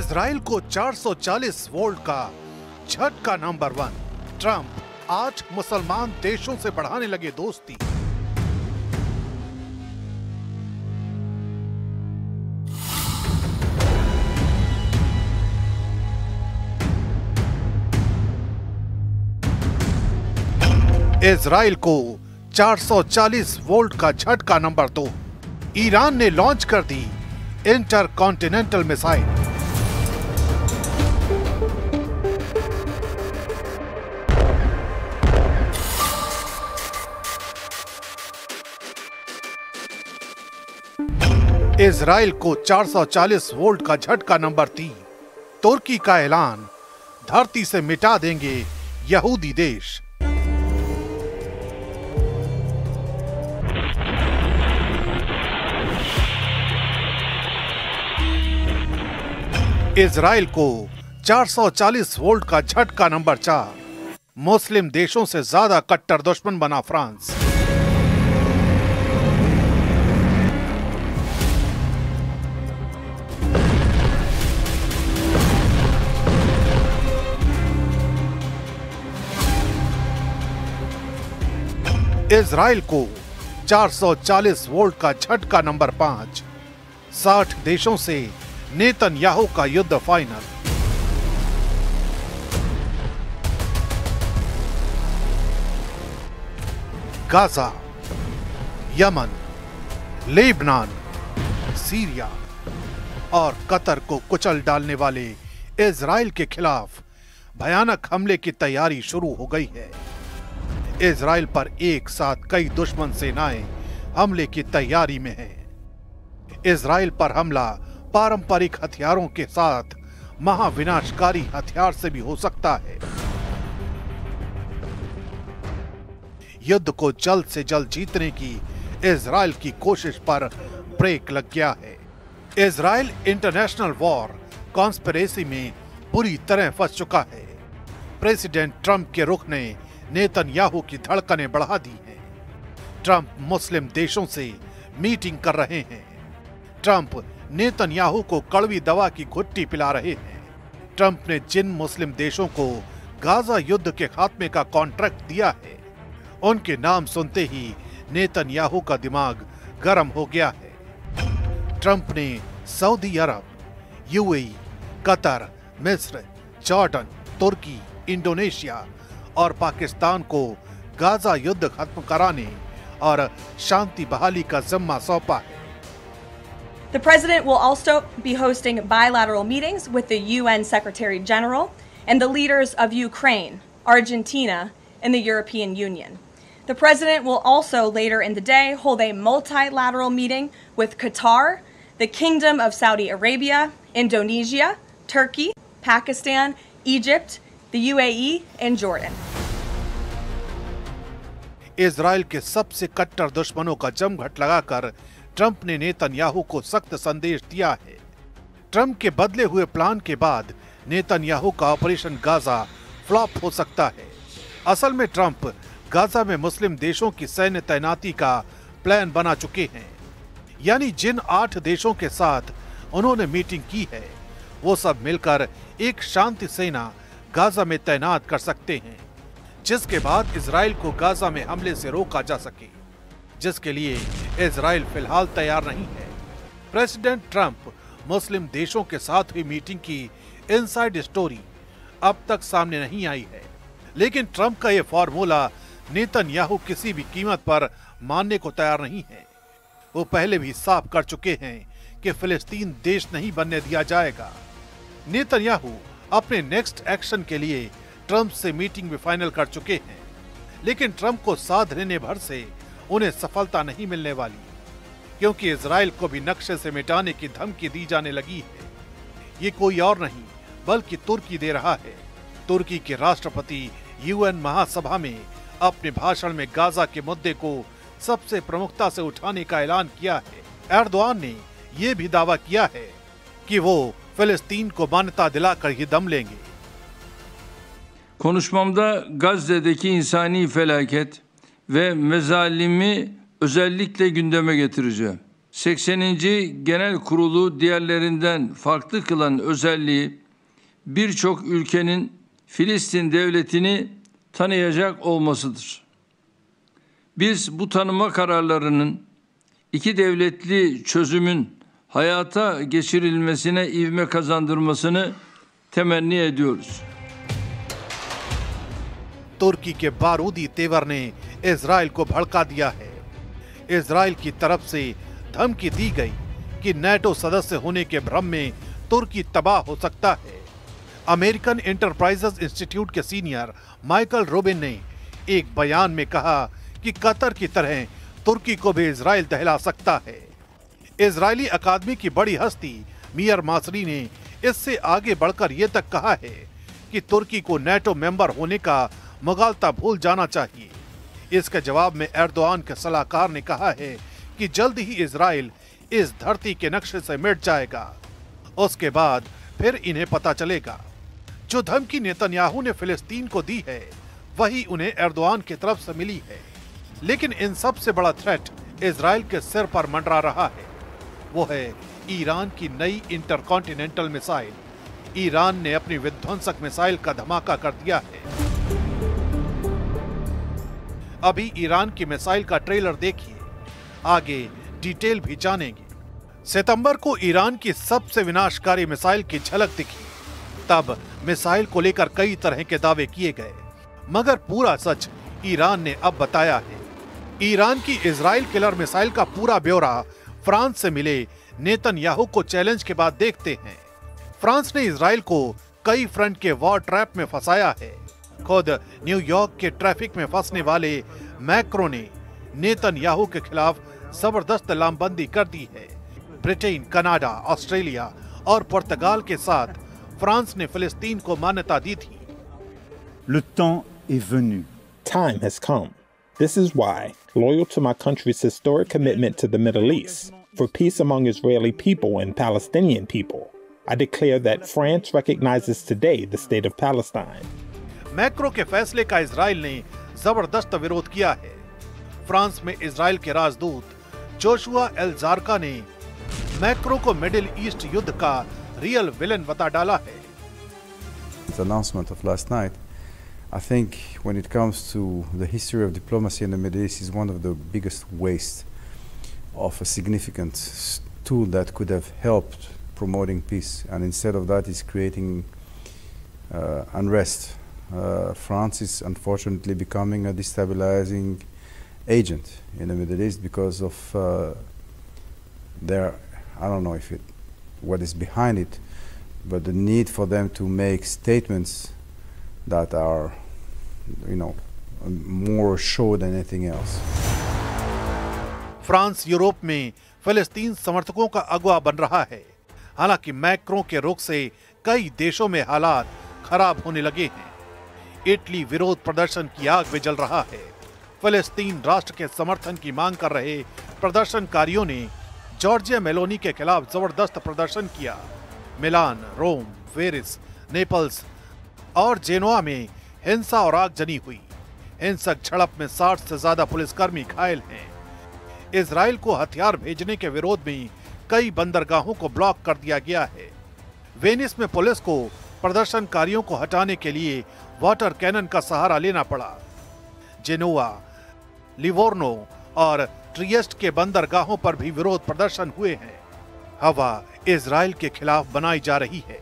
Israel को 440 volt का झटका नंबर 1। ट्रंप 8 मुसलमान देशों से बढ़ाने लगे दोस्ती। इजराइल को 440 वोल्ट का झटका नंबर 2। ईरान ने लॉन्च कर दी इंटरकॉन्टिनेंटल मिसाइल। इजराइल को 440 वोल्ट का झटका नंबर 3। तुर्की का ऐलान, धरती से मिटा देंगे यहूदी देश। इजराइल को 440 वोल्ट का झटका नंबर 4। मुस्लिम देशों से ज्यादा कट्टर दुश्मन बना फ्रांस। इजराइल को 440 वोल्ट का झटका नंबर 5। 60 देशों से नेतन्याहू का युद्ध final. Gaza, Yemen, Lebanon, Syria और कतर को कुचल डालने वाले इजराइल के खिलाफ भयानक हमले की तैयारी शुरू हो गई है। इजराइल पर एक साथ कई दुश्मन सेनाएं हमले की तैयारी में हैं। इजराइल पर हमला पारंपरिक हथियारों के साथ महाविनाशकारी हथियार से भी हो सकता है। युद्ध को जल्द से जल्द जीतने की इजराइल की कोशिश पर ब्रेक लग गया है। इजराइल इंटरनेशनल वॉर कॉन्स्पिरेसी में पूरी तरह फंस चुका है। प्रेसिडेंट ट्रंप के रुख ने नेतन्याहू की धड़कनें बढ़ा दी हैं। ट्रंप मुस्लिम देशों से मीटिंग कर रहे हैं। ट्रंप नेतन्याहू को कड़वी दवा की घुट्टी पिला रहे हैं। ट्रंप ने जिन मुस्लिम देशों को गाजा युद्ध के खात्मे का कॉन्ट्रैक्ट दिया है, उनके नाम सुनते ही नेतन्याहू का दिमाग गर्म हो गया है। ट्रंप ने सऊदी अरब, यूएई, कतर, मिस्र, जॉर्डन, तुर्की, इंडोनेशिया और पाकिस्तान को गाजा युद्ध खत्म कराने और शांति बहाली का जिम्मा सौंपा है। The president will also be hosting bilateral meetings with the UN Secretary General and the leaders of Ukraine, Argentina, and the European Union. The president will also later in the day hold a multilateral meeting with Qatar, the Kingdom of Saudi Arabia, Indonesia, Turkey, Pakistan, Egypt, the UAE, and Jordan. Israel के सबसे कट्टर दुश्मनों का जमघट लगाकर Trump ने Netanyahu को सख्त संदेश दिया है। ट्रंप के बदले हुए प्लान के बाद नेतन्याहू का ऑपरेशन गाजा फ्लॉप हो सकता है। असल में ट्रंप गाजा में मुस्लिम देशों की सैन्य तैनाती का प्लान बना चुके हैं। यानी जिन 8 देशों के साथ उन्होंने मीटिंग की है, वो सब मिलकर एक शांति सेना गाजा में तैनात कर सकते हैं, जिसके बाद इजराइल को गाजा में हमले से रोका जा सके, जिसके लिए इजराइल फिलहाल तैयार नहीं है। प्रेसिडेंट ट्रंप मुस्लिम देशों के साथ हुई मीटिंग की इनसाइड स्टोरी अब तक सामने नहीं आई है, लेकिन ट्रंप का यह फॉर्मूला नेतन्याहू किसी भी कीमत पर मानने को तैयार नहीं है। वो पहले भी साफ कर चुके हैं कि फिलिस्तीन देश नहीं बनने दिया जाएगा। नेतन्याहू अपने नेक्स्ट एक्शन के लिए ट्रंप से मीटिंग भी फाइनल कर चुके हैं, लेकिन ट्रंप को साथ रहने भर से उन्हें सफलता नहीं मिलने वाली, क्योंकि इजराइल को भी नक्शे से मिटाने की धमकी दी जाने लगी है। ये कोई और नहीं बल्कि तुर्की दे रहा है। तुर्की के राष्ट्रपति यूएन महासभा में अपने भाषण में गाजा के मुद्दे को सबसे प्रमुखता से उठाने का ऐलान किया है। एर्दोआन ने यह भी दावा किया है कि वो फिलिस्तीन को मान्यता दिलाकर ही दम लेंगे। Konuşmamda Gazze'deki insani felaket ve mezalimi özellikle gündeme getireceğim. 80. Genel Kurulu diğerlerinden farklı kılan özelliği birçok ülkenin Filistin devletini tanıyacak olmasıdır. Biz bu tanıma kararlarının iki devletli çözümün hayata geçirilmesine ivme kazandırmasını temenni ediyoruz. तुर्की के बारूदी तेवर ने Israel को भड़का दिया है। Israel की तरफ से धमकी दी गई कि नेटो सदस्य होने के भ्रम में तुर्की तबाह हो सकता है। अमेरिकन एंटरप्राइजेज इंस्टीट्यूट के सीनियर माइकल रूबिन ने एक बयान में कहा कि कतर की तरह तुर्की को भी इजराइल दहला सकता है। इजरायली अकादमी की बड़ी हस्ती मियर मासरी ने इससे आगे बढ़कर यह तक कहा है कि तुर्की को नेटो मेंबर होने का मुगालता भूल जाना चाहिए। इसके जवाब में एर्दोआन के सलाहकार ने कहा है कि जल्द ही इजराइल इस धरती के नक्शे से मिट जाएगा, उसके बाद फिर इन्हें पता चलेगा। जो धमकी नेतन्याहू ने फिलिस्तीन को दी है वही उन्हें एर्दोआन की तरफ से मिली है। लेकिन इन सबसे बड़ा थ्रेट इजराइल के सिर पर मंडरा रहा है, वो है ईरान की नई इंटरकॉन्टिनेंटल मिसाइल। ईरान ने अपनी विध्वंसक मिसाइल का धमाका कर दिया है। अभी ईरान की मिसाइल का ट्रेलर देखिए, आगे डिटेल भी जानेंगे। सितंबर को ईरान की सबसे विनाशकारी मिसाइल की झलक दिखी। तब मिसाइल को लेकर कई तरह के दावे किए गए, मगर पूरा सच ईरान ने अब बताया है। ईरान की इजराइल किलर मिसाइल का पूरा ब्यौरा फ्रांस से मिले नेतन्याहू को चैलेंज के बाद देखते हैं। फ्रांस ने इजराइल को कई फ्रंट के वॉर ट्रैप में फंसाया है। खुद न्यूयॉर्क के ट्रैफिक में फंसने वाले मैक्रो ने नेतन्याहू के खिलाफ जबरदस्त लामबंदी कर दी है। ब्रिटेन, कनाडा, ऑस्ट्रेलिया और पुर्तगाल के साथ फ्रांस ने फिलिस्तीन को मान्यता दी थी। Le temps est venu. Time has come. This is why, loyal to my country's historic commitment to the Middle East, for peace among Israeli people and Palestinian people, I declare that France recognizes today the state of Palestine. Macro के फैसले का Israel ने जबरदस्त विरोध किया है। France में Israel के राजदूत जोशुआ एल जारका ने मैक्रो को मिडिल ईस्ट युद्ध का रियल विलेन बता डाला है। The announcement of last night, I think when it comes to the history of diplomacy in the Middle East, is one of the biggest waste of a significant tool that could have helped promoting peace, and instead of that is creating unrest. France is unfortunately becoming a destabilizing agent in the Middle East because of their, I don't know if what is behind it, but the need for them to make statements that are, more show than anything else. France Europe में फिलिस्तीन समर्थकों का अगुवा बन रहा है। हालांकि Macron के रुख से कई देशों में हालात खराब होने लगे हैं। इटली विरोध प्रदर्शन की आग में जल रहा है। फिलिस्तीन राष्ट्र के समर्थन की मांग कर रहे प्रदर्शनकारियों ने जॉर्जिया मेलोनी के खिलाफ जबरदस्त प्रदर्शन किया। मिलान, रोम, वेरिस, नेपल्स और जेनोआ में हिंसा और आगजनी हुई। हिंसक झड़प में 60 से ज्यादा पुलिसकर्मी घायल हैं। इजराइल को हथियार भेजने के विरोध में कई बंदरगाहों को ब्लॉक कर दिया गया है। वेनिस में पुलिस को प्रदर्शनकारियों को हटाने के लिए वाटर कैनन का सहारा लेना पड़ा। जेनोआ, लिवोर्नो और ट्रिएस्ट के बंदरगाहों पर भी विरोध प्रदर्शन हुए हैं। हवा इजराइल के खिलाफ बनाई जा रही है,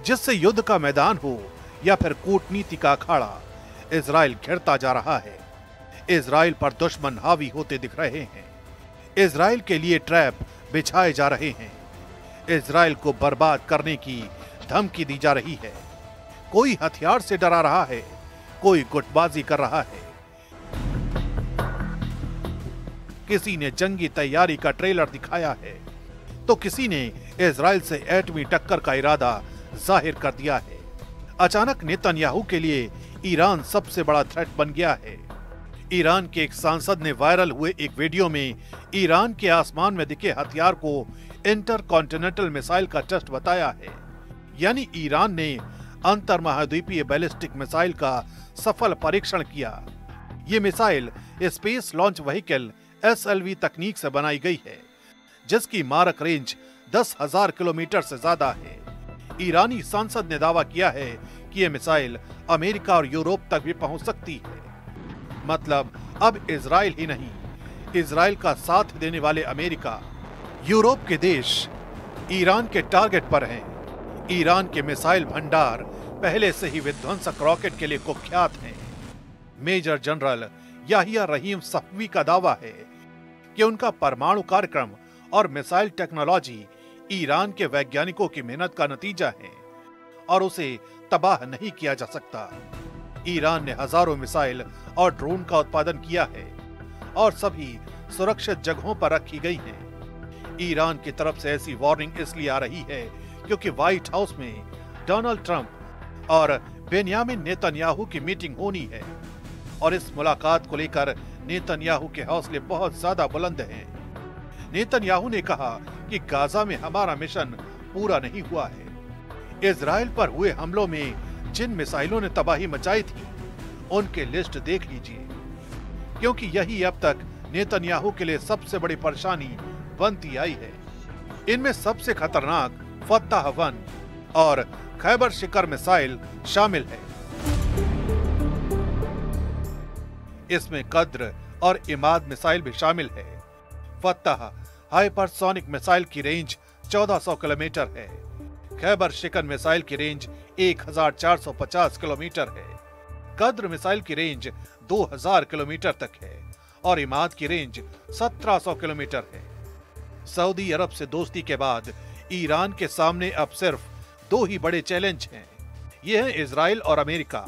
जिससे युद्ध का मैदान हो या फिर कूटनीति का अखाड़ा, इजराइल घिरता जा रहा है। इजराइल पर दुश्मन हावी होते दिख रहे हैं। इजराइल के लिए ट्रैप बिछाए जा रहे हैं। इजराइल को बर्बाद करने की धमकी दी जा रही है। कोई हथियार से डरा रहा है, कोई गुटबाजी कर रहा है। किसी ने जंगी तैयारी का ट्रेलर दिखाया है, तो किसी ने इजराइल से एटमी टक्कर का इरादा जाहिर कर दिया है। अचानक नेतन्याहू के लिए ईरान सबसे बड़ा थ्रेट बन गया है। ईरान के एक सांसद ने वायरल हुए एक वीडियो में ईरान के आसमान में दिखे हथियार को इंटरकॉन्टिनेंटल मिसाइल का टेस्ट बताया है। यानी ईरान ने अंतर महाद्वीपीय बैलिस्टिक मिसाइल का सफल परीक्षण किया। ये missile space launch vehicle SLV तकनीक से बनाई गई है, जिसकी मारक रेंज 10,000 किलोमीटर से ज्यादा है। ईरानी सांसद ने दावा किया है कि यह मिसाइल अमेरिका और यूरोप तक भी पहुंच सकती है। मतलब अब इजराइल ही नहीं, इजराइल का साथ देने वाले अमेरिका, यूरोप के देश ईरान के टारगेट पर हैं। ईरान के मिसाइल भंडार पहले से ही विध्वंसक रॉकेट के लिए कुख्यात हैं। मेजर जनरल याहिया रहीम सफवी का दावा है कि उनका परमाणु कार्यक्रम और मिसाइल टेक्नोलॉजी ईरान के वैज्ञानिकों की मेहनत का नतीजा है और उसे तबाह नहीं किया जा सकता। ईरान ने हजारों मिसाइल और ड्रोन का उत्पादन किया है और सभी सुरक्षित जगहों पर रखी गई हैं। ईरान की तरफ से ऐसी वार्निंग इसलिए आ रही है क्योंकि व्हाइट हाउस में डोनाल्ड ट्रंप और बेन्यामिन नेतन्याहू की मीटिंग होनी है और इस मुलाकात को लेकर नेतन्याहू के हौसले बहुत ज्यादा बुलंद हैं। नेतन्याहू ने कहा कि गाजा में हमारा मिशन पूरा नहीं हुआ है। इजराइल पर हुए हमलों में जिन मिसाइलों ने तबाही मचाई थी उनकी लिस्ट देख लीजिए, क्योंकि यही अब तक नेतन्याहू के लिए सबसे बड़ी परेशानी बनती आई है। इनमें सबसे खतरनाक फत्ताह-1 और खैबर शिकर मिसाइल शामिल है। इसमें कद्र और इमाद मिसाइल भी शामिल है। फत्ताह हाइपरसोनिक मिसाइल की रेंज 1400 किलोमीटर है। खैबर शिकर मिसाइल की रेंज 1450 किलोमीटर है। कद्र मिसाइल की रेंज 2000 किलोमीटर तक है और इमाद की रेंज 1700 किलोमीटर है। सऊदी अरब से दोस्ती के बाद ईरान के सामने अब सिर्फ दो ही बड़े चैलेंज हैं। ये हैं इजराइल और अमेरिका,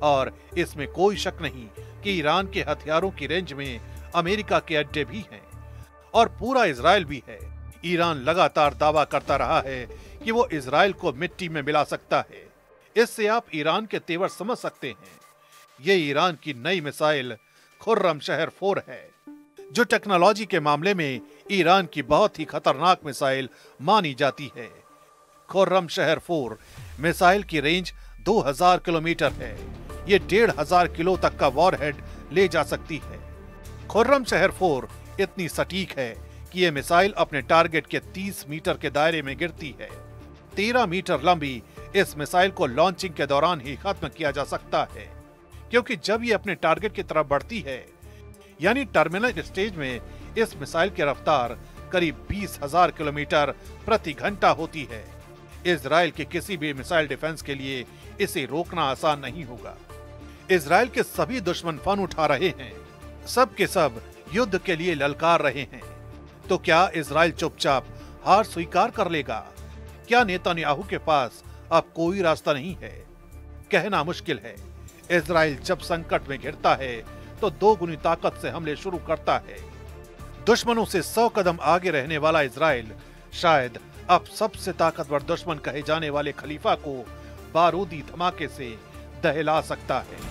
और इसमें कोई शक नहीं कि ईरान के हथियारों की रेंज में अमेरिका के अड्डे भी हैं और पूरा इजराइल भी है। ईरान लगातार दावा करता रहा है कि वो इजराइल को मिट्टी में मिला सकता है। इससे आप ईरान के तेवर समझ सकते हैं। ये ईरान की नई मिसाइल खुर्रमशहर 4 है, जो टेक्नोलॉजी के मामले में ईरान की बहुत ही खतरनाक मिसाइल मानी जाती है। खुर्रमशहर 4 मिसाइल की रेंज 2000 किलोमीटर है। ये 1500 किलो तक का वॉरहेड ले जा सकती है। खुर्रमशहर 4 इतनी सटीक है कि ये मिसाइल अपने टारगेट के 30 मीटर के दायरे में गिरती है। 13 मीटर लंबी इस मिसाइल को लॉन्चिंग के दौरान ही खत्म किया जा सकता है, क्योंकि जब ये अपने टारगेट की तरफ बढ़ती है, यानी टर्मिनल स्टेज में, इस मिसाइल की रफ्तार करीब 20,000 किलोमीटर प्रति घंटा होती है। इजराइल के किसी भी मिसाइल डिफेंस के लिए इसे रोकना आसान नहीं होगा। इजराइल के सभी दुश्मन फन उठा रहे हैं, सब के सब युद्ध के लिए ललकार रहे हैं। तो क्या इजराइल चुपचाप हार स्वीकार कर लेगा? क्या नेतन्याहू के पास अब कोई रास्ता नहीं है? कहना मुश्किल है। इजराइल जब संकट में घिरता है तो दोगुनी ताकत से हमले शुरू करता है। दुश्मनों से 100 कदम आगे रहने वाला इजराइल शायद अब सबसे ताकतवर दुश्मन कहे जाने वाले खलीफा को बारूदी धमाके से दहला सकता है।